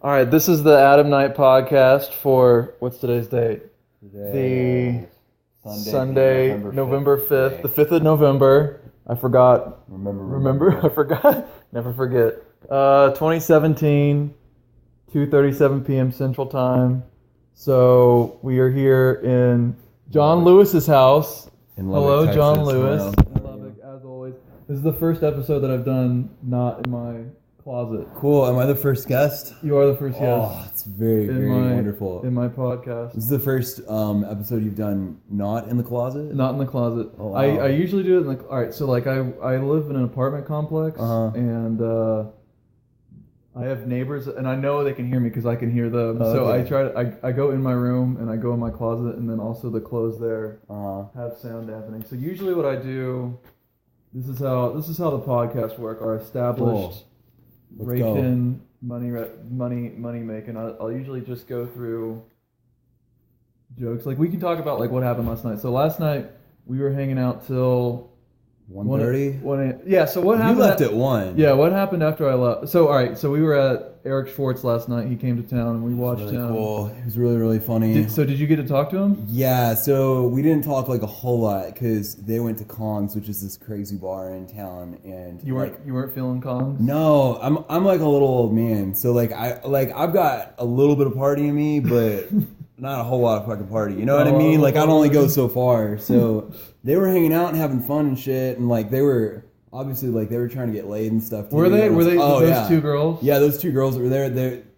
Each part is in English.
All right, this is the Adam Knight podcast for, what's today's date? Today, Sunday, November 5th. The 5th of November. I forgot. Remember? I forgot. Never forget. 2017, 2:37 p.m. Central Time. So we are here in John Lewis's house. Hello, Texas. John Lewis. Hello. Lubbock, as always. This is the first episode that I've done not in my closet. Cool. Am I the first guest? You are the first guest. Oh, it's very wonderful. In my podcast. This is the first episode you've done not in the closet? Not in the closet. Oh, wow. I usually do it in the... Alright, so like I live in an apartment complex, and I have neighbors, and I know they can hear me because I can hear them. Oh, so okay. I go in my room, and I go in my closet, and then also the clothes there Uh-huh. have sound dampening. So usually what I do... This is how the podcasts work. Our established rake-in money making. I'll usually just go through jokes. Like we can talk about like what happened last night. So last night we were hanging out till 1:30? Yeah. So what happened? You left at 1. Yeah. What happened after I left? So all right. So we were at Eric Schwartz last night. He came to town and we watched Really him. cool. It was really, really funny. Did you get to talk to him? Yeah, so we didn't talk like a whole lot because they went to Kong's, which is this crazy bar in town, and You weren't feeling Kong's? No, I'm like a little old man, so I've got a little bit of party in me, but not a whole lot of fucking party. You know what I mean? Like I'd only go so far. So they were hanging out and having fun and shit, and like they were obviously like they were trying to get laid and stuff. Too. Were they? Oh, those yeah. two girls? Yeah, those two girls that were there.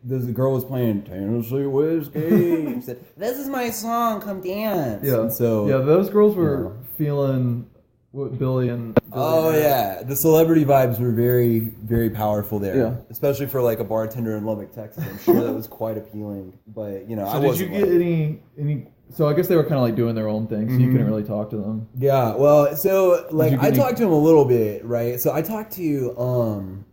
The girl was playing Tennessee Whiskey. She said, "This is my song. Come dance." Yeah. And so those girls were feeling what Billy and. Yeah, the celebrity vibes were very, very powerful there. Yeah. Especially for like a bartender in Lubbock, Texas. I'm sure that was quite appealing. But you know, So did you get any? So I guess they were kind of like doing their own thing, so you couldn't really talk to them. Yeah, well, so like I talked to him a little bit, right? So I talked to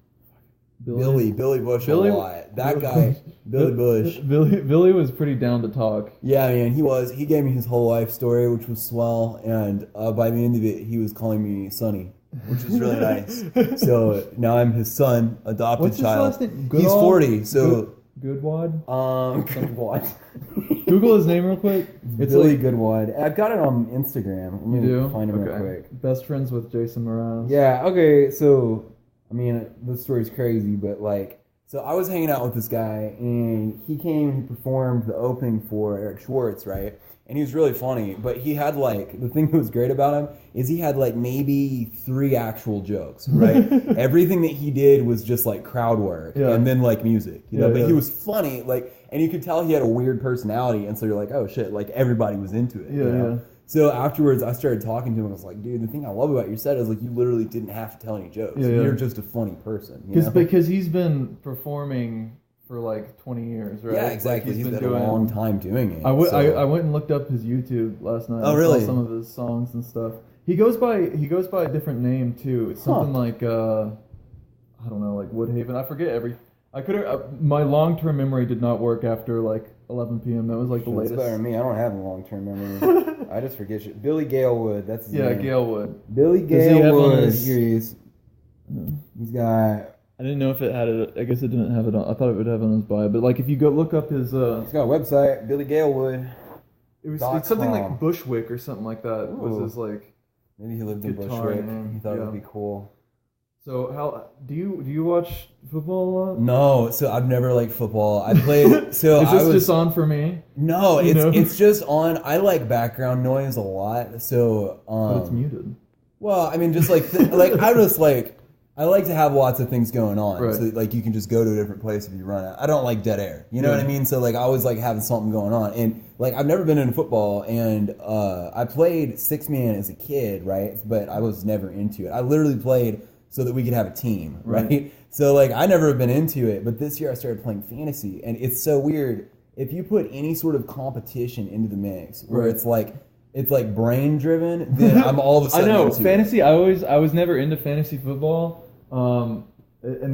Billy Bush a lot. That guy, Billy Bush. Billy was pretty down to talk. Yeah, man, he was. He gave me his whole life story, which was swell, and by the end of it, he was calling me Sonny, which was really nice. So now I'm his son, adopted What's child. his last name? He's 40, so Goodwad. Goodwad. Google his name real quick. It's Billy Goodwad. I've got it on Instagram. Let me find him real quick. Best friends with Jason Mraz. Yeah. Okay. So, I mean, this story's crazy, but like, so I was hanging out with this guy, and he came. He performed the opening for Eric Schwartz, right? And he was really funny, but he had like, the thing that was great about him is he had like maybe 3 actual jokes, right? Everything that he did was just like crowd work and then like music, you know, but he was funny, like, and you could tell he had a weird personality, and so you're like, oh shit, like everybody was into it, you know? So afterwards I started talking to him, and I was like, dude, the thing I love about your set is like you literally didn't have to tell any jokes. You're just a funny person. Because he's been performing for like 20 years, right? Yeah, exactly. Like he's been a long time doing it. I went and looked up his YouTube last night. Oh, really? I saw some of his songs and stuff. He goes by a different name too. It's something like I don't know, like Woodhaven. I forget my long-term memory did not work after like 11 p.m. That was like the latest. That's better than me. I don't have a long-term memory. I just forget shit. Billy Galewood. That's his name. Yeah, Galewood. Billy Galewood. Here he is. He's got... I didn't know if it had it. I guess it didn't have it on. I thought it would have it on his bio. But like, if you go look up his, he's got a website, Billy Galewood. It's something like Bushwick or something like that. Was his like? Maybe he lived in Bushwick. He thought it would be cool. So how do you watch football a lot? No, so I've never liked football. I played. So is this just on for me? No, it's just on. I like background noise a lot. So but it's muted. Well, I mean, just like I just like. I like to have lots of things going on, right. So like you can just go to a different place if you run out. I don't like dead air, you know what I mean? So like I always like having something going on, and like I've never been in football, and I played 6-man as a kid, right? But I was never into it. I literally played so that we could have a team, right? So like I never have been into it, but this year I started playing fantasy, and it's so weird. If you put any sort of competition into the mix, where it's like brain driven, then I'm all of a sudden I know into fantasy. I was never into fantasy football. And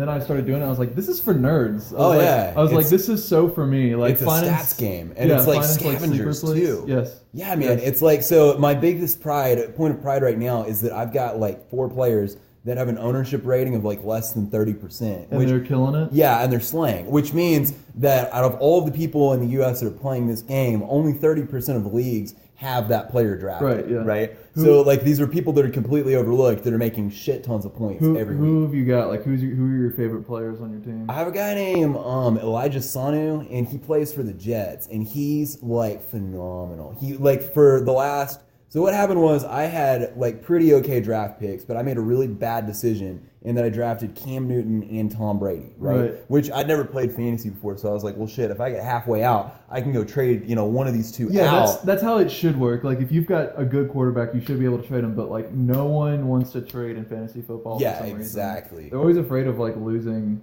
then I started doing it. I was like, "This is for nerds." I was like, "This is so for me." Like, it's a stats game, and it's like scavengers too. Yes. Yeah, man. It's like, so my biggest point of pride right now is that I've got like 4 players that have an ownership rating of like less than 30%. And they're killing it? Yeah, and they're slaying, which means that out of all of the people in the U.S. that are playing this game, only 30% of the leagues have that player drafted. Right, yeah. Right? So, like, these are people that are completely overlooked that are making shit tons of points every week. Who have you got? Like, who are your favorite players on your team? I have a guy named Elijah Sanu, and he plays for the Jets, and he's, like, phenomenal. He, like, for the last... So what happened was I had, like, pretty okay draft picks, but I made a really bad decision in that I drafted Cam Newton and Tom Brady, right? Which I'd never played fantasy before, so I was like, well, shit, if I get halfway out, I can go trade, one of these two out. That's how it should work. Like, if you've got a good quarterback, you should be able to trade him, but, like, no one wants to trade in fantasy football for some exactly. reason. They're always afraid of, like, losing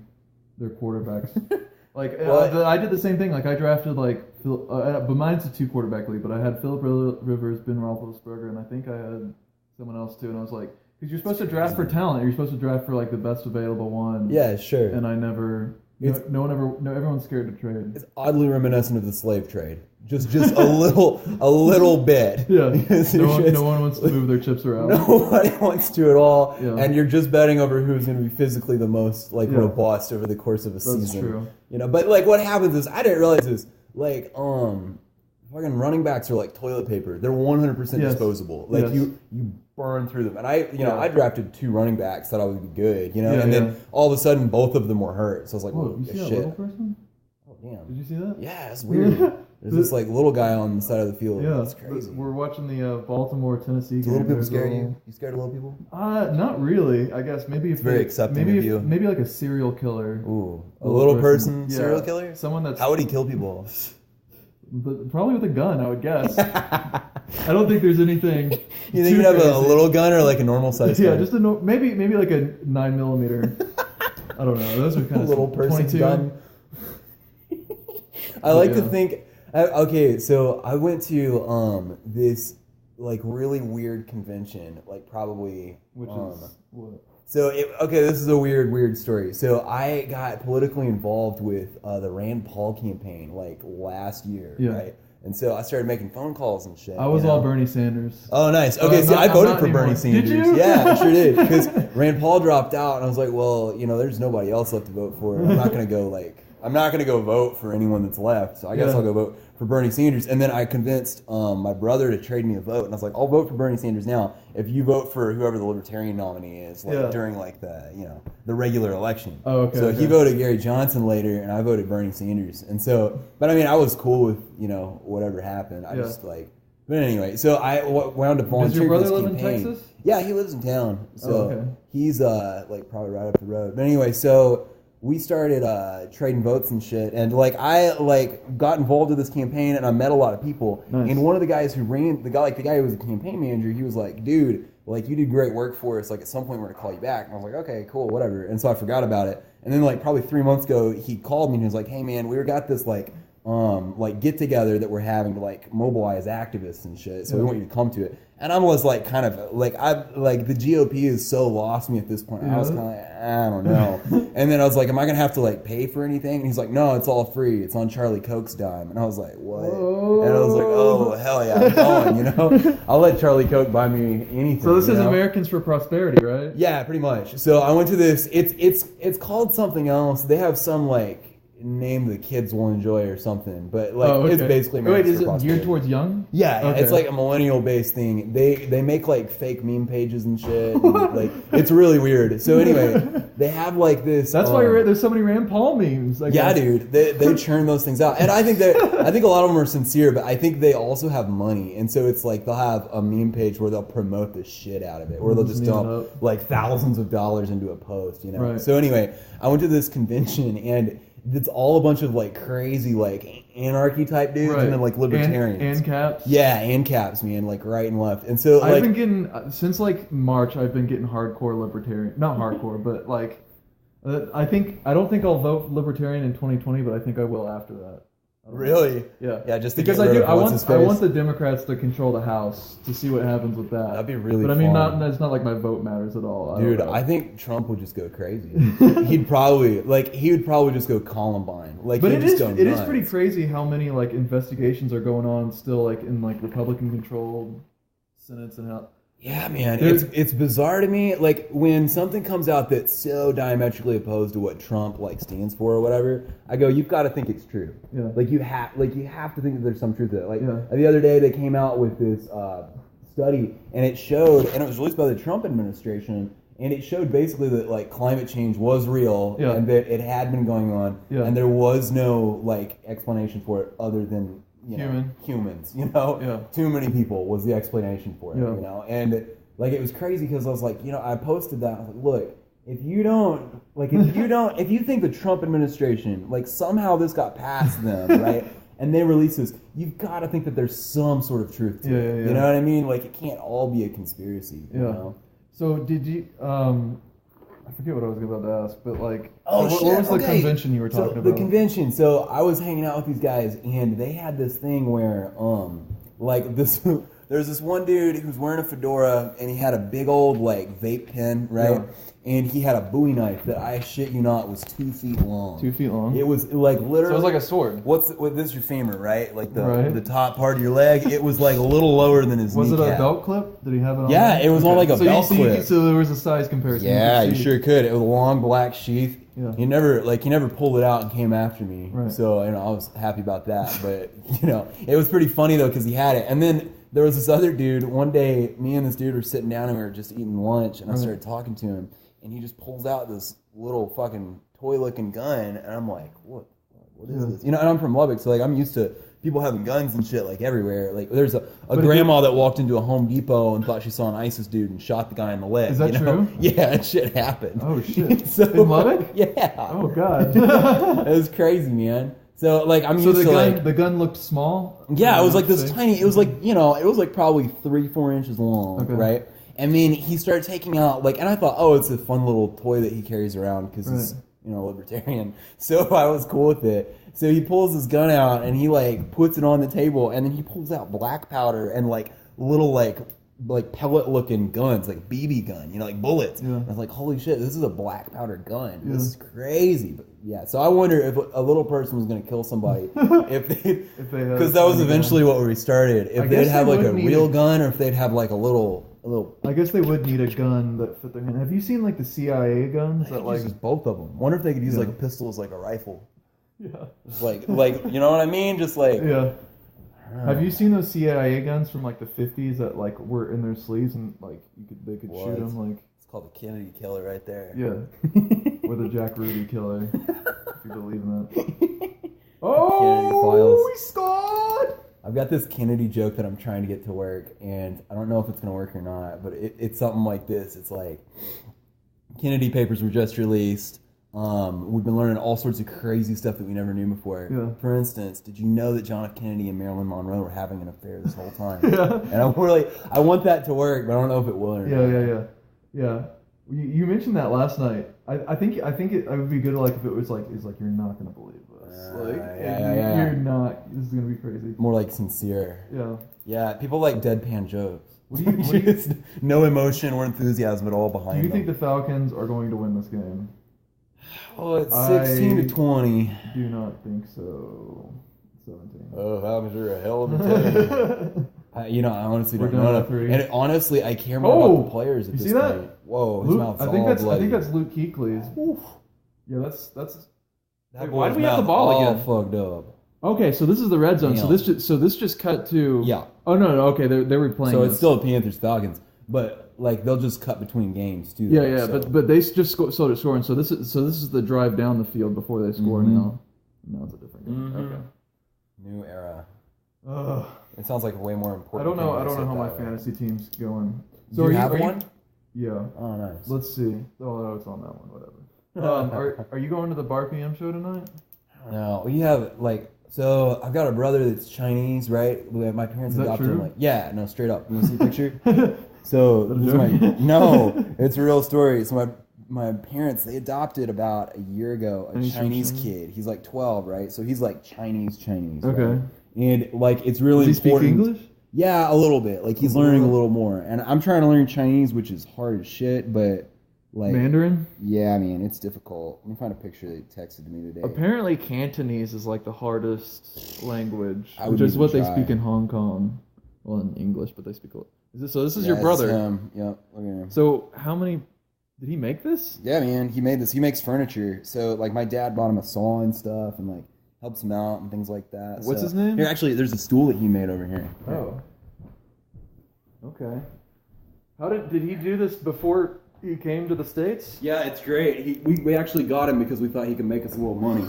their quarterbacks. Like, I did the same thing. Like, I drafted, like, but mine's a 2-quarterback league, but I had Philip Rivers, Ben Roethlisberger, and I think I had someone else, too. And I was like, because you're supposed to draft for talent. You're supposed to draft for, like, the best available one. Yeah, sure. And I never... everyone's scared to trade. It's oddly reminiscent of the slave trade. Just a little bit. Yeah. No one wants to move their chips around. Nobody wants to at all. Yeah. And you're just betting over who's going to be physically the most robust over the course of a season. That's true. But like what happens is I didn't realize this. Like fucking running backs are like toilet paper. They're 100% disposable. Like you burn through them. And I drafted 2 running backs, thought I would be good, and then all of a sudden both of them were hurt. So I was like, whoa, you see that shit. Little person? Oh damn. Did you see that? Yeah, it's weird. There's this like little guy on the side of the field. Yeah, that's crazy. We're watching the Baltimore-Tennessee game. Do little people scare you? You scared of little people? Not really. I guess maybe if it's very accepting of you. Maybe like a serial killer. Ooh, a little person serial killer? Someone that's... How would he kill people? Probably with a gun, I would guess. I don't think there's anything. You think you'd have a little gun or like a normal size gun? Yeah, just maybe like a 9mm. I don't know. Those are kind of little person 22. Gun. I like to think. Okay, so I went to this like really weird convention, like probably. Which is what? So this is a weird story. So I got politically involved with the Rand Paul campaign like last year, right? And so I started making phone calls and shit. I was all Bernie Sanders. Oh, nice. Okay, so I voted for Bernie Sanders. Did you? Yeah, I sure did. Because Rand Paul dropped out, and I was like, well, there's nobody else left to vote for. I'm not gonna go vote for anyone that's left. So I guess I'll go vote for Bernie Sanders. And then I convinced my brother to trade me a vote, and I was like, I'll vote for Bernie Sanders now if you vote for whoever the Libertarian nominee is, during like the regular election. Oh, okay. So he voted Gary Johnson later, and I voted Bernie Sanders. And so, but I mean, I was cool with whatever happened. I just like. But anyway, so I wound up volunteering for this campaign. Does your brother live in Texas? Yeah, he lives in town. So he's like probably right up the road. But anyway, so we started trading votes and shit, and like I got involved with this campaign, and I met a lot of people. Nice. And one of the guys who ran the guy who was the campaign manager, he was like, "Dude, like you did great work for us. Like at some point we're gonna call you back." And I was like, "Okay, cool, whatever." And so I forgot about it. And then like probably 3 months ago, he called me and he was like, "Hey man, we got this like get together that we're having to like mobilize activists and shit. So we want you to come to it." And I was like, kind of like the GOP has so lost me at this point. I was kind of like, I don't know. And then I was like, am I gonna have to like pay for anything? And he's like, no, it's all free. It's on Charlie Koch's dime. And I was like, what? Oh. And I was like, oh hell yeah, I'm going. I'll let Charlie Koch buy me anything. So this is Americans for Prosperity, right? Yeah, pretty much. So I went to this. It's called something else. They have some like name the kids will enjoy or something, but like it's basically Americans for Prosperity. Geared towards young? Yeah, it's like a millennial based thing. They make like fake meme pages and shit. And, like it's really weird. So anyway, they have like this. That's why there's so many Rand Paul memes. Yeah, dude, they churn those things out, and I think a lot of them are sincere, but I think they also have money, and so it's like they'll have a meme page where they'll promote the shit out of it, or they'll just dump like thousands of dollars into a post, Right. So anyway, I went to this convention and. It's all a bunch of like crazy like anarchy type dudes and then like libertarians. And caps. Yeah, and caps, man, like right and left. And so I've been getting since like March. I've been getting hardcore libertarian. Not hardcore, but like I don't think I'll vote libertarian in 2020, but I think I will after that. Really? Yeah. Yeah, just because I do. I want the Democrats to control the House to see what happens with that. That'd be really. But I mean, it's not like my vote matters at all. Dude, I think Trump would just go crazy. he would probably just go Columbine. Like, but it is pretty crazy how many like investigations are going on still like in like Republican controlled senates and how. Yeah, man, it's bizarre to me. Like when something comes out that's so diametrically opposed to what Trump like stands for or whatever, I go, you've got to think it's true. Yeah. Like you have to think that there's some truth to it. Like the other day they came out with this study, and it showed, and it was released by the Trump administration, and it showed basically that like climate change was real and that it had been going on, and there was no like explanation for it other than humans, too many people was the explanation for it, and like it was crazy because I was like, I posted that, I was like, look, if you think the Trump administration, like somehow this got past them, right, and they release this, you've got to think that there's some sort of truth to it, you know what I mean? Like it can't all be a conspiracy, you know? So did you, I forget what I was about to ask, but like, what was the convention you were talking about? The convention. So I was hanging out with these guys, and they had this thing where, like this, there's this one dude who's wearing a fedora, and he had a big old like vape pen, right? Yeah. And he had a Bowie knife that, I shit you not, was 2 feet long. 2 feet long? It was like literally. So it was like a sword. This is your femur, right? Like the top part of your leg. It was like a little lower than his kneecap. Was it a belt clip? Did he have it on? Yeah, it was on like a belt clip. So there was a size comparison. Yeah, you sure could. It was a long black sheath. Yeah. He never pulled it out and came after me. Right. So, I was happy about that. But, it was pretty funny though because he had it. And then there was this other dude. One day, me and this dude were sitting down and we were just eating lunch, and I started talking to him. And he just pulls out this little fucking toy-looking gun, and I'm like, what is this? And I'm from Lubbock, so like I'm used to people having guns and shit like everywhere. Like there's a grandma that walked into a Home Depot and thought she saw an ISIS dude and shot the guy in the leg. Is that true? Yeah, that shit happened. Oh shit! In Lubbock? Yeah. Oh god. It was crazy, man. So like I'm used to the gun looked small. Yeah, it was like this tiny. It was like it was like probably 3-4 inches long, right? And then he started taking out, and I thought, oh, it's a fun little toy that he carries around because he's, libertarian. So I was cool with it. So he pulls his gun out and he, puts it on the table, and then he pulls out black powder and, little, pellet-looking guns, like BB gun, like bullets. Yeah. And I was like, holy shit, this is a black powder gun. Yeah. This is crazy. But yeah, so I wonder if a little person was going to kill somebody if they because that was eventually what we started. If they'd have, a real gun, or if they'd have, a little. I guess they would need a gun that fit their hand. Have you seen the CIA guns that just both of them? Wonder if they could use a pistol as a rifle. Yeah. Just you know what I mean? Just yeah. Have you seen those CIA guns from the 50s that were in their sleeves and they could shoot them It's called the Kennedy killer right there. Yeah. Or the Jack Ruby killer, if you believe in that. Oh, we scored! I've got this Kennedy joke that I'm trying to get to work, and I don't know if it's going to work or not, but it's something like this. It's Kennedy papers were just released. We've been learning all sorts of crazy stuff that we never knew before. Yeah. For instance, did you know that John F. Kennedy and Marilyn Monroe were having an affair this whole time? Yeah. And I want that to work, but I don't know if it will or not. Yeah. You mentioned that last night. I think it would be good if it was you're not going to believe this. You're not. This is gonna be crazy. More sincere. Yeah. Yeah. People like deadpan jokes. Just no emotion or enthusiasm at all behind them. Do you think the Falcons are going to win this game? Oh, it's 16-20. Do not think so. 17. Oh, Falcons are a hell of a team. I honestly don't know. And honestly, I care more about the players at this point. Whoa, his mouth's all bloody. I think that's Luke Kuechly's. Oof. Yeah, that's. Why do we have the ball again? Fucked up. Okay, so this is the red zone. Damn. So this just cut to. Yeah. Oh no. Okay, they were playing. So it's still the Panthers Falcons, but they'll just cut between games too. Yeah. So. But they just started scoring. So this is the drive down the field before they score now. Now it's a different game. Okay. New era. It sounds like a way more important. I don't know how my fantasy team's going. So do you have one? Yeah. Oh, nice. Let's see. Oh no, it's on that one. Whatever. Are you going to the Bar PM show tonight? No, we have so I've got a brother that's Chinese, right? My parents adopted him. Yeah, no, straight up. You want to see a picture? So this is no, it's a real story. So my parents, they adopted about a year ago a Chinese kid. He's 12, right? So he's Chinese. Okay. Right? And it's really Does he important. Speak English? Yeah, a little bit. He's learning a little more, and I'm trying to learn Chinese, which is hard as shit, but. Mandarin? Yeah, man, it's difficult. Let me find a picture they texted to me today. Apparently Cantonese is the hardest language, which is what they speak in Hong Kong. Well, in English, but they speak This is your brother. Yep. Look at him. So how many? Did he make this? Yeah, man. He made this. He makes furniture. So like my dad bought him a saw and stuff, and like helps him out and things like that. What's his name? Here, actually, there's a stool that he made over here. Oh. Okay. How did he do this before he came to the States? Yeah, it's great. We actually got him because we thought he could make us a little money.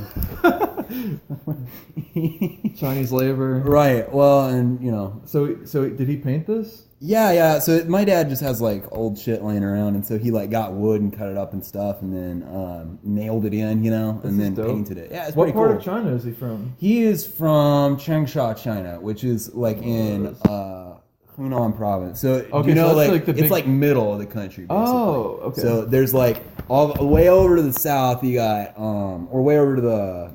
Chinese labor. Right. Well, and you know. So did he paint this? Yeah. So my dad just has like old shit laying around, and so he like got wood and cut it up and stuff, and then nailed it in, you know, and then painted it. Yeah, it's pretty cool. What part of China is he from? He is from Changsha, China, which is like in Hunan province. So you know, like it's like middle of the country, basically. Oh, okay. So there's like all way over to the south. You got or way over to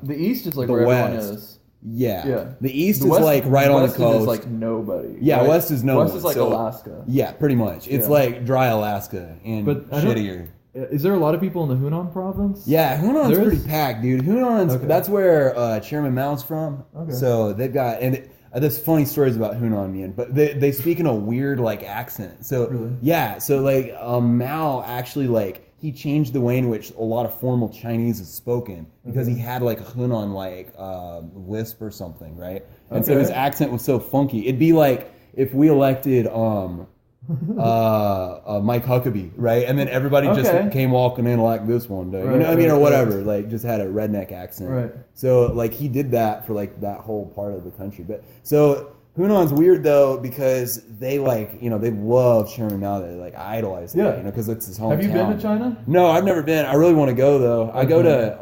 the east is like the where west. Everyone is. Yeah. The east is like right on the coast. Is like nobody. Yeah, right? west is no. West is like Alaska. Yeah, pretty much. It's like dry Alaska and shittier. Is there a lot of people in the Hunan province? Yeah, Hunan's pretty packed, dude. That's where Chairman Mao's from. Okay. So they've got there's funny stories about Hunan, man, but they speak in a weird like accent. So really? Yeah, so like Mao actually like he changed the way in which a lot of formal Chinese is spoken because he had like a Hunan like lisp or something, right? And so his accent was so funky. It'd be like if we elected Mike Huckabee, right? And then everybody just came walking in like this one day, you know what I mean, or whatever. Like just had a redneck accent. Right. So like he did that for like that whole part of the country. But so Hunan's weird though because they like they love Chairman Mao. They like idolize him, because it's his hometown. Have you been to China? No, I've never been. I really want to go though. I go to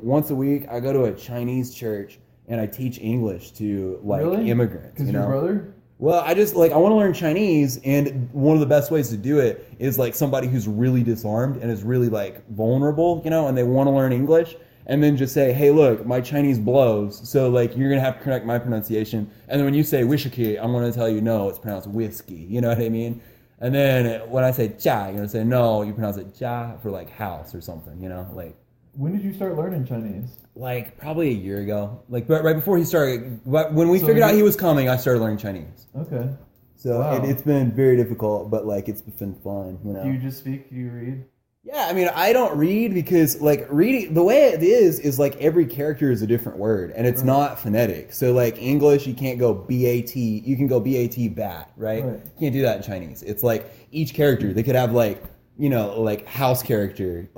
once a week. I go to a Chinese church and I teach English to like immigrants. Because your brother. Well, I just I want to learn Chinese, and one of the best ways to do it is like somebody who's really disarmed and is really like vulnerable, and they want to learn English, and then just say, hey, look, my Chinese blows, so like you're gonna have to correct my pronunciation, and then when you say wishiki, I'm gonna tell you no, it's pronounced whiskey, you know what I mean? And then when I say cha, you're gonna say no, you pronounce it cha for like house or something, like. When did you start learning Chinese? Like probably a year ago. Like right before he started. When we figured out he was coming, I started learning Chinese. Okay. So it's been very difficult, but like it's been fun. Do you just speak? Do you read? Yeah, I mean I don't read because like reading the way it is like every character is a different word and it's not phonetic. So like English, you can't go BAT. You can go BAT bat, right? You can't do that in Chinese. It's like each character. They could have like like house character.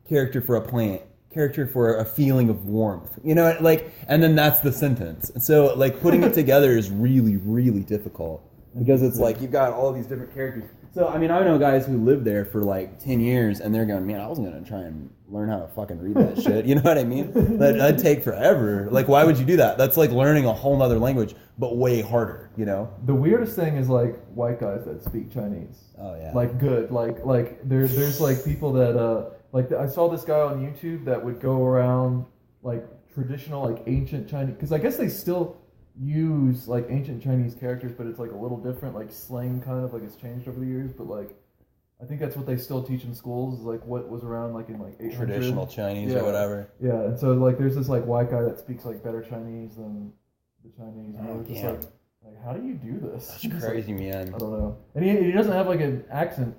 Character for a plant, character for a feeling of warmth, and then that's the sentence. And so like putting it together is really, really difficult because it's like you've got all these different characters. So I mean, I know guys who lived there for like 10 years and they're going, man, I wasn't going to try and learn how to fucking read that shit. You know what I mean? That'd take forever. Like, why would you do that? That's like learning a whole nother language, but way harder, The weirdest thing is like white guys that speak Chinese. Oh yeah. Like good. Like there's like people that like I saw this guy on YouTube that would go around like traditional like ancient Chinese, because I guess they still use like ancient Chinese characters, but it's like a little different, like slang kind of like it's changed over the years, but like I think that's what they still teach in schools, is like what was around like in like 800. Traditional Chinese or whatever. Yeah, and so like there's this like white guy that speaks like better Chinese than the Chinese, and they're just like how do you do this? That's crazy, man. I don't know. And he doesn't have like an accent.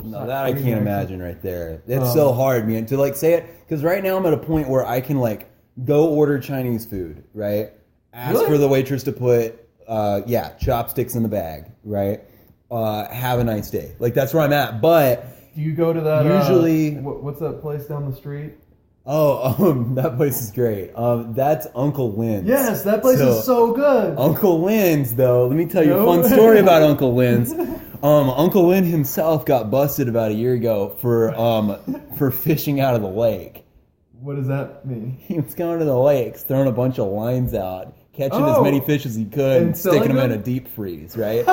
No, that I can't imagine right there. It's so hard, man, to like say it, because right now I'm at a point where I can like go order Chinese food, right? Ask for the waitress to put chopsticks in the bag, right? Have a nice day. Like that's where I'm at. But do you go to that usually what's that place down the street? Oh, that place is great. That's Uncle Lynn's. Yes, that place is so good. Uncle Lynn's, though, let me tell you a fun story about Uncle Lynn's. Uncle Lynn himself got busted about a year ago for fishing out of the lake. What does that mean? He was going to the lakes, throwing a bunch of lines out, catching as many fish as he could, and sticking them in a deep freeze, right?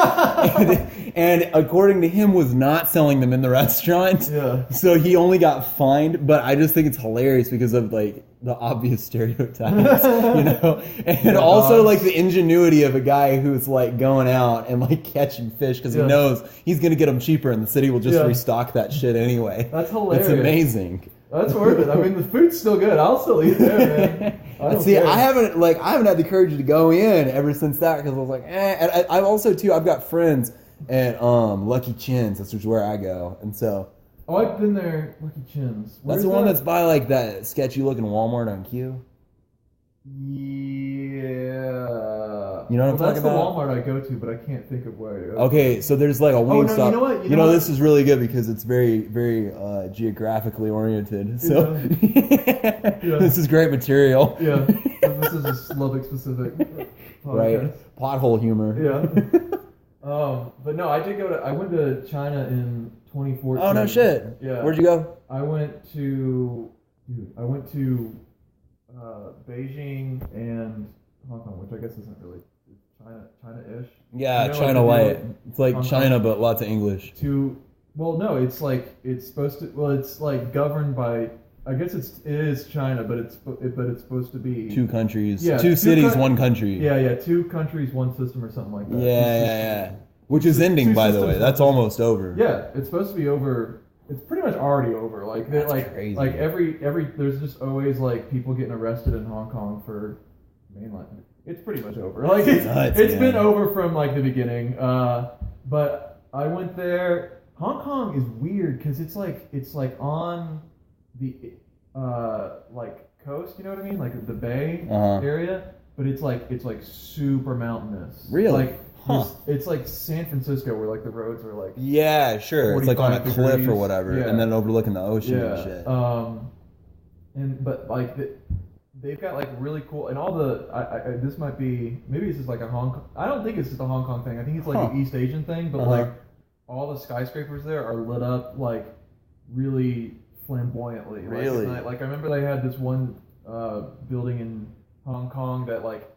and according to him, was not selling them in the restaurant. Yeah. So he only got fined, but I just think it's hilarious because of like the obvious stereotypes, and also like the ingenuity of a guy who's like going out and like catching fish because he knows he's going to get them cheaper and the city will just restock that shit anyway. That's hilarious. It's amazing. That's worth it. I mean, the food's still good. I'll still eat there, man. I haven't had the courage to go in ever since that because I was like, eh. And I've also too. I've got friends at Lucky Chin's. That's just where I go, and so. Oh, I've been there. Lucky Chin's. That's the one that's by like that sketchy looking Walmart on Q. Yeah. You know what I'm talking about? That's the Walmart I go to, but I can't think of where to go. Okay, so there's like a wing stop. You know what? You know this is really good because it's very, very geographically oriented. So this is great material. Yeah. This is a Lubbock specific podcast. Right. Pothole humor. Yeah. But no, I went to China in 2014. Oh no shit. Yeah. Where'd you go? I went to Beijing and Hong Kong, which I guess isn't really China-ish. Yeah, China Light. It's like China, but lots of English. It's like governed by. I guess it is China, but it's supposed to be 2 countries, yeah, 2 cities, 1 country. Yeah, 2 countries, 1 system, or something like that. Yeah. Which is ending, by the way. That's almost over. Yeah, it's supposed to be over. It's pretty much already over. Like that's crazy. Like every there's just always like people getting arrested in Hong Kong for mainland. It's pretty much over. Like it's been over from like the beginning. But I went there. Hong Kong is weird because it's like on the like coast. You know what I mean? Like the bay area. But it's like super mountainous. Really? Like it's like San Francisco where like the roads are like yeah, sure. It's like on a cliff or whatever, and then overlooking the ocean and shit. But like they've got like really cool and all the this might be maybe it's just like a Hong Kong. I don't think it's just a Hong Kong thing. I think it's like an East Asian thing. But like all the skyscrapers there are lit up like really flamboyantly. Really? Like I remember they had this one building in Hong Kong that like.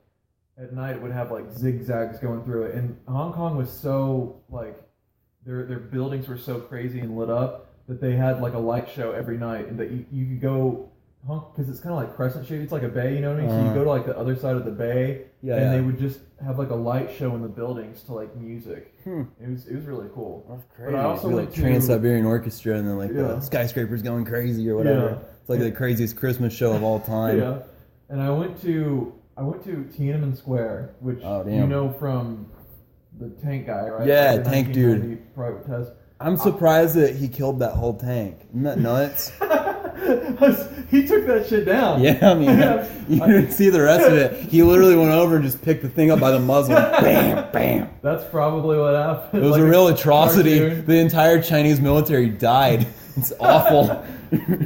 At night it would have like zigzags going through it, and Hong Kong was so like their buildings were so crazy and lit up that they had like a light show every night, and that you could go because it's kind of like crescent shaped. It's like a bay, you know what I mean? So you go to like the other side of the bay, and they would just have like a light show in the buildings to like music. It was really cool. That's crazy. But I also went like to Trans-Siberian Orchestra, and then like the skyscrapers going crazy or whatever. Yeah. It's like the craziest Christmas show of all time. Yeah, and I went to Tiananmen Square, which you know from the tank guy, right? Yeah, like tank dude. Private test. I'm surprised that he killed that whole tank. Isn't that nuts? He took that shit down. Yeah, I mean, you didn't see the rest of it. He literally went over and just picked the thing up by the muzzle. Bam, bam. That's probably what happened. It was a real atrocity. The entire Chinese military died. It's awful.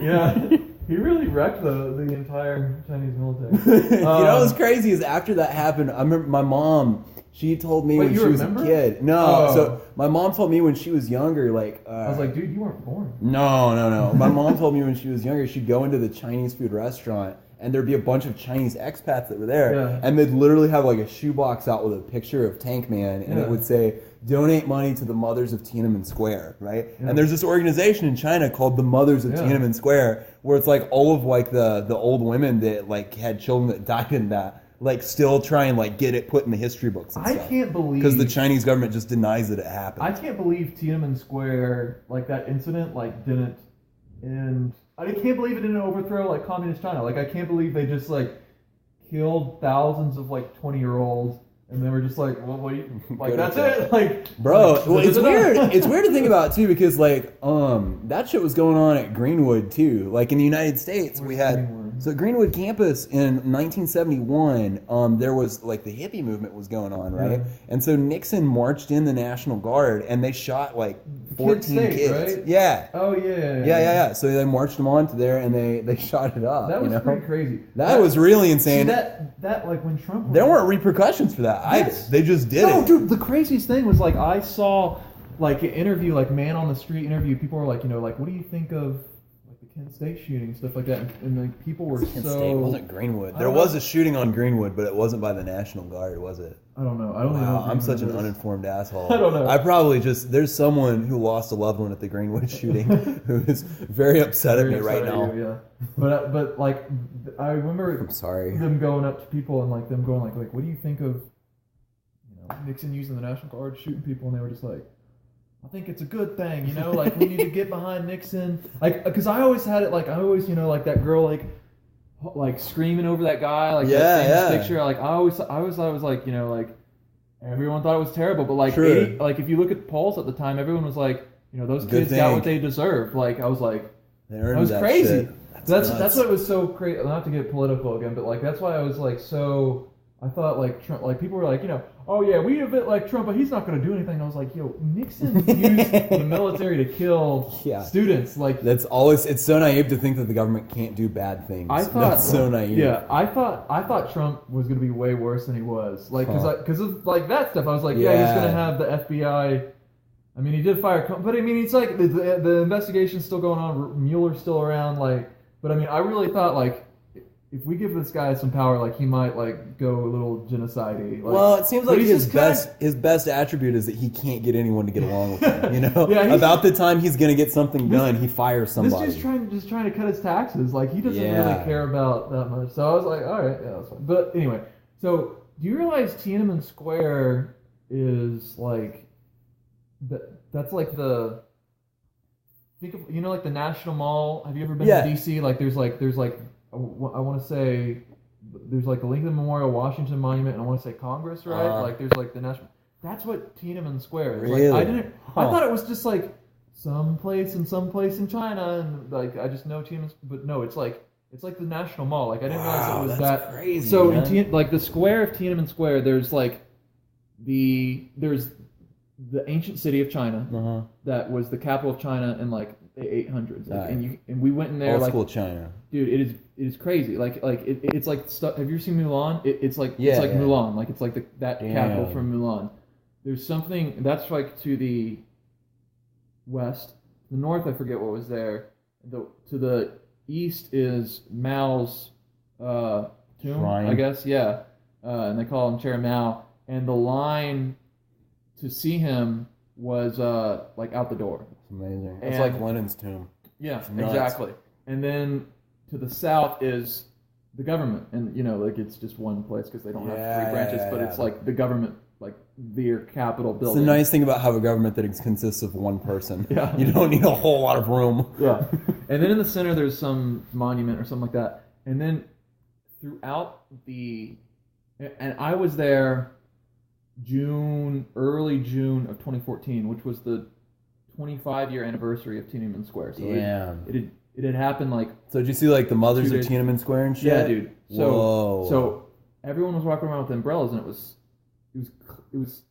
Yeah. He really wrecked the entire Chinese military. You know what's crazy is after that happened, I remember my mom, she told me when she was a kid. No, so my mom told me when she was younger, like... I was like, dude, you weren't born. No. My mom told me when she was younger, she'd go into the Chinese food restaurant, and there'd be a bunch of Chinese expats that were there, and they'd literally have like a shoebox out with a picture of Tank Man, and it would say, donate money to the Mothers of Tiananmen Square, right? Yeah. And there's this organization in China called the Mothers of Tiananmen Square, where it's like all of like the old women that like had children that died in that, like still try and like get it put in the history books and stuff. I can't believe... Because the Chinese government just denies that it happened. I can't believe Tiananmen Square, like that incident, like didn't end... I can't believe it didn't overthrow like communist China. Like I can't believe they just like killed thousands of like 20-year-olds. And they were just like, well, what do you, like, that's it? Like, bro, well, it's weird. It's weird to think about, too, because, like, that shit was going on at Greenwood, too. Like, in the United States, we had... Greenwood? So, Greenwood campus in 1971, there was, like, the hippie movement was going on, right? Yeah. And so, Nixon marched in the National Guard, and they shot, like, 14 kids. Right? Yeah. Oh, yeah. Yeah. So, they marched them onto there, and they shot it up. That was pretty crazy. That was really insane. See, that like, when Trump... There weren't repercussions for that either. They just did it. No, dude, the craziest thing was, like, I saw, like, an interview, like, man on the street interview. People were like, you know, like, what do you think of, like, the Kent State shooting, stuff like that. And like, people were Kent State wasn't Greenwood. There was a shooting on Greenwood, but it wasn't by the National Guard, was it? I don't know. I don't know. I'm such an uninformed asshole. I don't know. I probably just... There's someone who lost a loved one at the Greenwood shooting who is very upset at me right now. Yeah. But like, I remember... I'm sorry. Them going up to people and like them going like, what do you think of... Nixon using the National Guard shooting people, and they were just like, I think it's a good thing, you know, like we need to get behind Nixon, like because I always had it like I always like that girl like screaming over that guy, like that famous picture, like I always was like like everyone thought it was terrible, but like like if you look at polls at the time, everyone was like those kids got what they deserved. Like I was like that was crazy. That's what was so crazy. Not to get political again, but like that's why I was like so. I thought like Trump, like people were like oh yeah, we have it like Trump, but he's not going to do anything. And I was like, yo, Nixon used the military to kill students. Like that's always. It's so naive to think that the government can't do bad things. That's so naive. Yeah, I thought Trump was going to be way worse than he was. Like because of like that stuff, I was like, he's going to have the FBI. I mean, he did fire, but I mean, it's like the investigation's still going on. Mueller's still around. Like, but I mean, I really thought like. If we give this guy some power, like he might like go a little genocide-y. Like, well, it seems like his best attribute is that he can't get anyone to get along with him. About the time he's gonna get something done, he fires somebody. He's just trying to cut his taxes. Like he doesn't really care about that much. So I was like, all right, yeah, that's fine. But anyway, so do you realize Tiananmen Square is like that's like the think of like the National Mall. Have you ever been to DC? Like there's like. I want to say there's like the Lincoln Memorial, Washington Monument, and I want to say Congress, right? Like there's like the National. That's what Tiananmen Square is. Really? Like, I thought it was just like some place in China, and like I just know Tiananmen, but no, it's like the National Mall. Like I didn't realize it was that's crazy. So in like the square of Tiananmen Square, there's like there's the ancient city of China that was the capital of China in like the 800s, like, and we went in there old like school China, dude. It is crazy. Like it's like stuff. Have you ever seen Mulan? It's like Mulan. Like it's like that capital from Mulan. There's something that's like to the west, the north. I forget what was there. To the east is Mao's tomb, shrine. I guess. Yeah, and they call him Chairman Mao. And the line to see him was like out the door. It's amazing. It's like Lenin's tomb. Yeah, exactly. And then to the south is the government, and like it's just one place because they don't have three branches, but it's like the government, like their capital building. It's the nice thing about having a government that consists of one person. Yeah, you don't need a whole lot of room. Yeah, and then in the center there's some monument or something like that, and then throughout and I was there. Early June of 2014, which was the 25-year anniversary of Tiananmen Square. So it had happened like. So did you see like the mothers of Tiananmen Square and shit? Yeah, dude. So everyone was walking around with umbrellas, and it was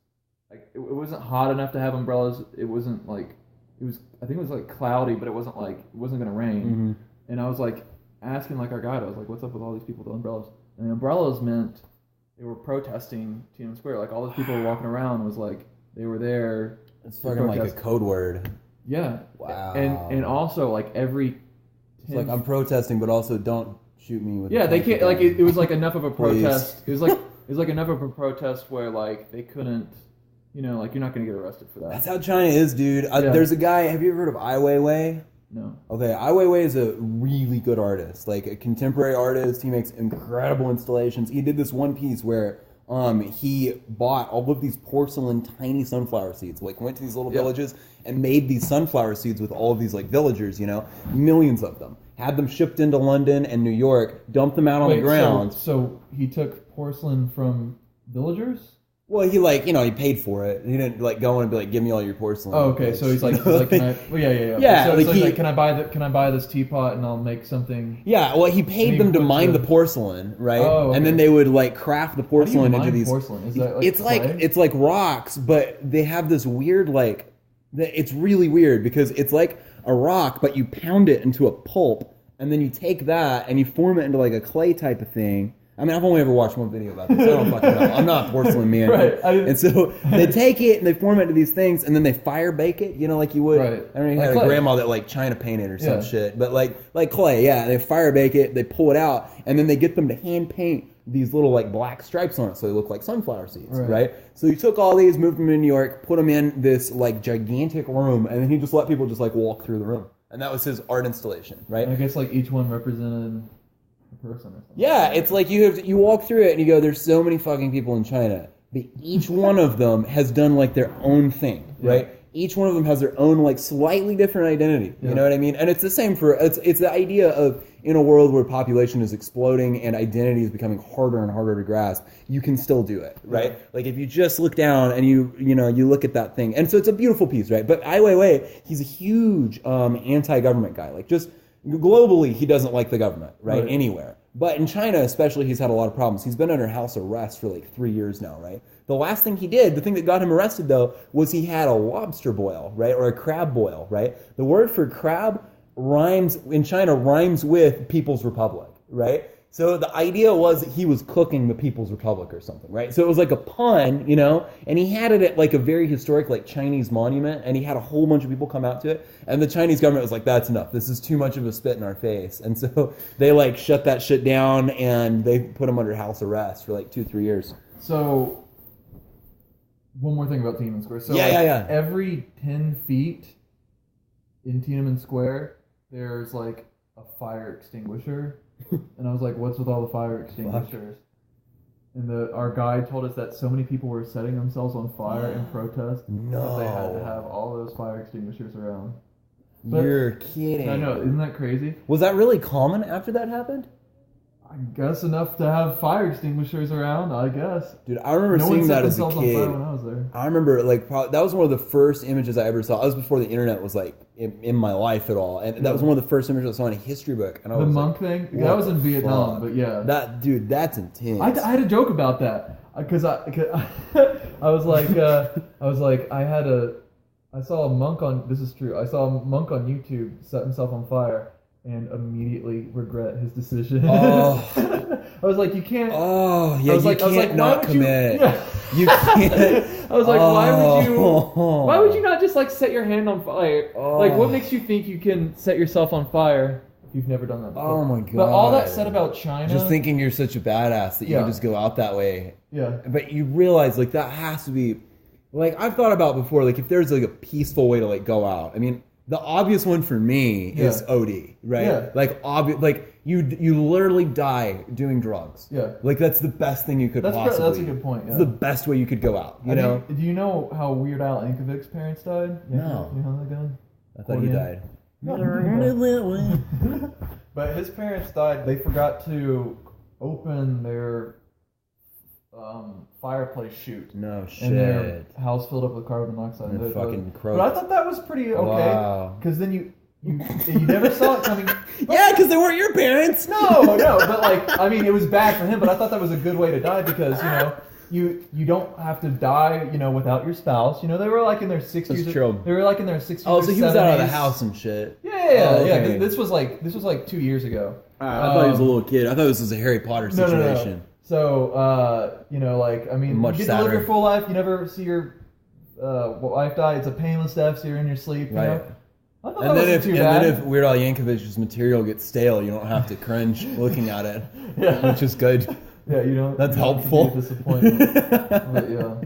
like it wasn't hot enough to have umbrellas. It wasn't like I think it was like cloudy, but it wasn't gonna rain. Mm-hmm. And I was like asking like our guide, I was like, what's up with all these people with umbrellas? And the umbrellas meant. They were protesting Tiananmen Square. Like all those people were walking around was like they were there. It's fucking like a code word. Yeah. Wow. And also like every. It's like I'm protesting, but also don't shoot me with. Yeah, they can't. Like it was like enough of a protest. It was like enough of a protest where like they couldn't. Like you're not gonna get arrested for that. That's how China is, dude. There's a guy. Have you ever heard of Ai Weiwei? No. Okay, Ai Weiwei is a really good artist, like a contemporary artist. He makes incredible installations. He did this one piece where he bought all of these porcelain tiny sunflower seeds, like went to these little villages and made these sunflower seeds with all of these like villagers, millions of them. Had them shipped into London and New York, dumped them out on the ground. So he took porcelain from villagers? Well, he he paid for it. He didn't go in and be like, "Give me all your porcelain." Oh, okay. So he's like, can I? Well, yeah. Yeah, so like, can I buy this teapot and I'll make something? Yeah. Well, he paid them to mine the porcelain, right? Oh, okay. And then they would craft the porcelain into these. Porcelain? Is that it's like rocks, but they have this weird it's really weird because it's like a rock, but you pound it into a pulp, and then you take that and you form it into like a clay type of thing. I mean, I've only ever watched one video about this. I don't fucking know. I'm not a porcelain man. Right. And so they take it and they form it into these things, and then they fire bake it, like you would. Right. I don't know, you had a grandma that China painted or some shit. But like clay, yeah. They fire bake it, they pull it out, and then they get them to hand paint these little black stripes on it so they look like sunflower seeds, right? So you took all these, moved them to New York, put them in this gigantic room, and then he just let people just walk through the room. And that was his art installation, right? And I guess each one represented a person or something. Yeah, it's like you walk through it and you go, there's so many fucking people in China. But each one of them has done their own thing, right? each one of them has their own like slightly different identity. You know what I mean? And it's the same for it's the idea of in a world where population is exploding and identity is becoming harder and harder to grasp, you can still do it, right? Like if you just look down and you look at that thing, and so it's a beautiful piece, right? But Ai Weiwei, he's a huge anti-government guy. Like just globally, he doesn't like the government, right? Anywhere. But in China especially, he's had a lot of problems. He's been under house arrest for like 3 years now, right? The last thing he did, the thing that got him arrested though, was he had a lobster boil, right? Or a crab boil, right? The word for crab rhymes with People's Republic, right? So the idea was that he was cooking the People's Republic or something, right? So it was like a pun, and he had it at like a very historic like Chinese monument, and he had a whole bunch of people come out to it, and the Chinese government was like, that's enough. This is too much of a spit in our face. And so they like shut that shit down, and they put him under house arrest for like 2-3 years. So one more thing about Tiananmen Square. So every 10 feet in Tiananmen Square, there's like a fire extinguisher. And I was like, what's with all the fire extinguishers? And our guide told us that so many people were setting themselves on fire in protest that they had to have all those fire extinguishers around. But, you're kidding. I know, isn't that crazy? Was that really common after that happened? I guess enough to have fire extinguishers around, I guess. Dude, I remember seeing that as a kid. When I was there. I remember, like, that was one of the first images I ever saw. That was before the internet was, like, in my life at all. And that was one of the first images I saw in a history book. And I was monk thing? That was in Vietnam, but yeah. That's intense. I had a joke about that. Because I was like, I saw a monk on, this is true, I saw a monk on YouTube set himself on fire and immediately regret his decision. Oh. I was like, you can't. Oh, yeah, you can't not commit. You can't. I was like, why would you not just like set your hand on fire? Like, what makes you think you can set yourself on fire if you've never done that before? Oh my god. But all that said about China. Just thinking you're such a badass that you can just go out that way. Yeah. But you realize, like, that has to be, like, I've thought about before, like, if there's like a peaceful way to like go out. I mean, the obvious one for me is OD, right? Yeah. Like you literally die doing drugs. Yeah. Like that's the best thing you could possibly. That's a good point. Yeah. It's the best way you could go out. You know? Do you know how Weird Al Yankovic's parents died? No. You know that guy? I thought he died. But his parents died. They forgot to open their fireplace chute. No shit. And their house filled up with carbon monoxide. And fucking croaked. But I thought that was pretty okay. Because then you never saw it coming. Yeah, because they weren't your parents. No, but like, I mean, it was bad for him, but I thought that was a good way to die because, you don't have to die, without your spouse. They were like in their 60s. That's true. They were like in their 60s. Oh, so he was out of the house and shit. Yeah. Okay. This was like 2 years ago. I thought he was a little kid. I thought this was a Harry Potter situation. No. So, much you get to live your full life. You never see your wife die. It's a painless death, so you're in your sleep. Right. I thought that wasn't too bad. Then if Weird Al Yankovic's material gets stale, you don't have to cringe looking at it, which is good. Yeah, you don't. That's helpful. Be a disappointment. But yeah.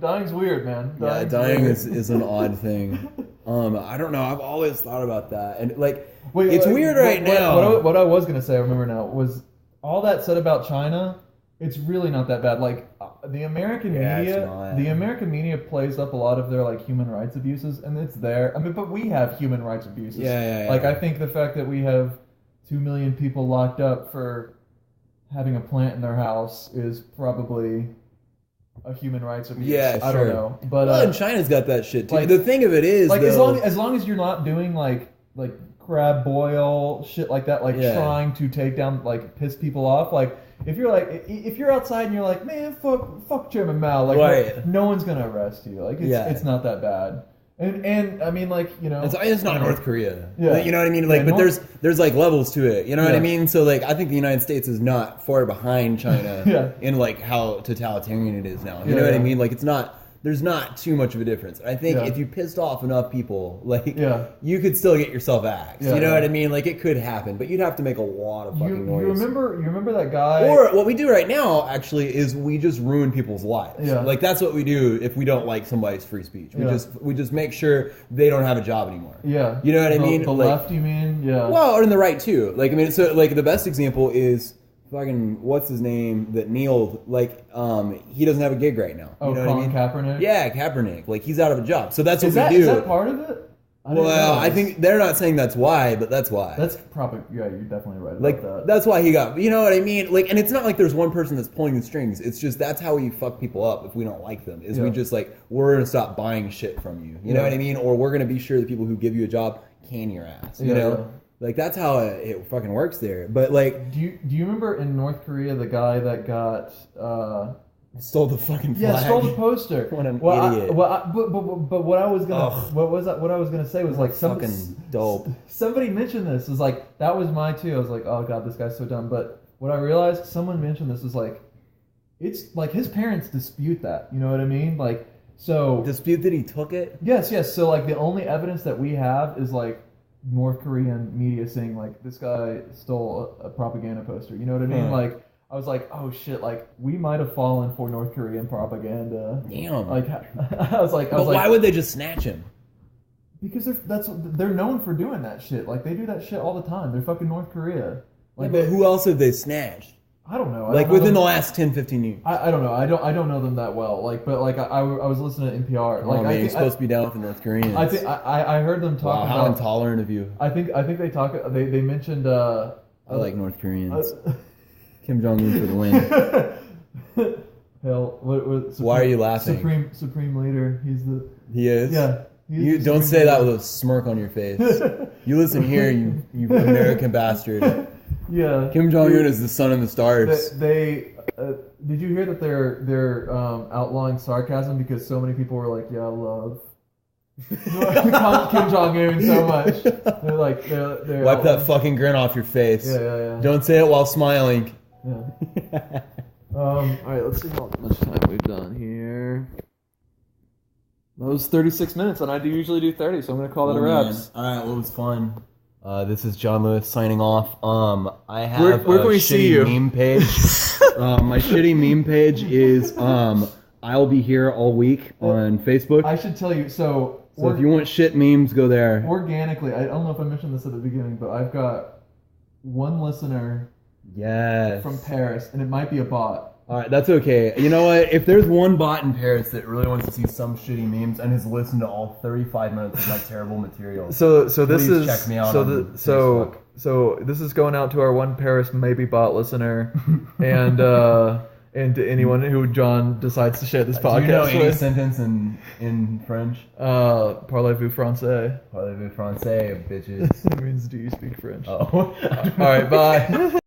Dying's weird, man. Dying is an odd thing. I don't know. I've always thought about that, and like, it's weird now. What I was gonna say, I remember now, was all that said about China. It's really not that bad. Like the American media plays up a lot of their like human rights abuses, and it's there. I mean, but we have human rights abuses. Yeah. Like I think the fact that we have 2 million people locked up for having a plant in their house is probably a human rights abuse. Yeah, I don't know. But and China's got that shit too. Like, the thing of it is, like, as long as you're not doing like crab boil shit like that, trying to take down, like, piss people off, like. If you're outside and you're like, man, fuck Chairman Mao, like, no one's gonna arrest you. Like, it's not that bad. And I mean, like, it's not North Korea. Yeah. You know what I mean? Like, but there's like levels to it. You know what I mean? So like, I think the United States is not far behind China in like how totalitarian it is now. You know what I mean? Like, there's not too much of a difference. I think if you pissed off enough people, like, you could still get yourself axed. You know what I mean? Like, it could happen, but you'd have to make a lot of fucking noise. You remember that guy? Or what we do right now, actually, is we just ruin people's lives. Yeah. Like, that's what we do if we don't like somebody's free speech. We just make sure they don't have a job anymore. Yeah. You know what I mean? The left, you mean? Yeah. Well, or in the right, too. Like, I mean, so, like, the best example is fucking what's his name that kneeled, like he doesn't have a gig right now. Oh, you know Colin what I mean? Kaepernick? Yeah, Kaepernick. Like he's out of a job. So that's what we do. Is that part of it? I think they're not saying that's why, but that's why. That's probably, yeah, you're definitely right about like that. that's why he got, you know what I mean? Like, and it's not like there's one person that's pulling the strings. It's just that's how we fuck people up if we don't like them. Is we just like, we're gonna stop buying shit from you. You know what I mean? Or we're gonna be sure the people who give you a job can your ass. You know? Like that's how it fucking works there. But like, do you remember in North Korea the guy that got stole the fucking flag? Yeah, stole the poster. What an idiot. But what I was gonna what I was gonna say was like fucking dope. Somebody mentioned this. Was like that was my too. I was like, oh god, this guy's so dumb. But what I realized, someone mentioned this was like, it's like his parents dispute that. You know what I mean? Like, so dispute that he took it. Yes. So like the only evidence that we have is like North Korean media saying like this guy stole a propaganda poster. You know what I mean? Like. I was like, oh shit, like we might have fallen for North Korean propaganda. Damn. Like I was like, why would they just snatch him? Because they're known for doing that shit. Like they do that shit all the time. They're fucking North Korea. Like, but who else have they snatched? I don't know. Like within the last 10, 15 years. I don't know. I don't know them that well. Like, but like I was listening to NPR. Like, man, you're supposed to be down with the North Koreans. I think I heard them talk about. How intolerant of you. I think they talk. They mentioned. I like North Koreans. Kim Jong-un for the win. Hell, why are you laughing? Supreme leader. He is? Yeah. You don't say that with a smirk on your face. You listen here, you American bastard. Yeah. Kim Jong-un is the sun and the stars. They did you hear that they're outlawing sarcasm because so many people were like, yeah, I love Kim Jong-un so much. They're like they're wipe that fucking grin off your face. Yeah. Don't say it while smiling. Yeah. All right, let's see how much time we've done here. That was 36 minutes, and I usually do 30, so I'm going to call that a wrap. All right, well, it was fun. This is John Lewis signing off. I have where can we see you? Meme page. My shitty meme page is I'll be here all week on Facebook. I should tell you, so if you want shit memes, go there. Organically, I don't know if I mentioned this at the beginning, but I've got one listener. Yes. From Paris, and it might be a bot. All right, that's okay. You know what? If there's one bot in Paris that really wants to see some shitty memes and has listened to all 35 minutes of my terrible material, so this is check me out so this is going out to our one Paris maybe bot listener, and to anyone who John decides to share this podcast. Do you know any with. sentence in French? Parlez-vous français? Parlez-vous français, bitches. It means do you speak French? Oh. All right, bye.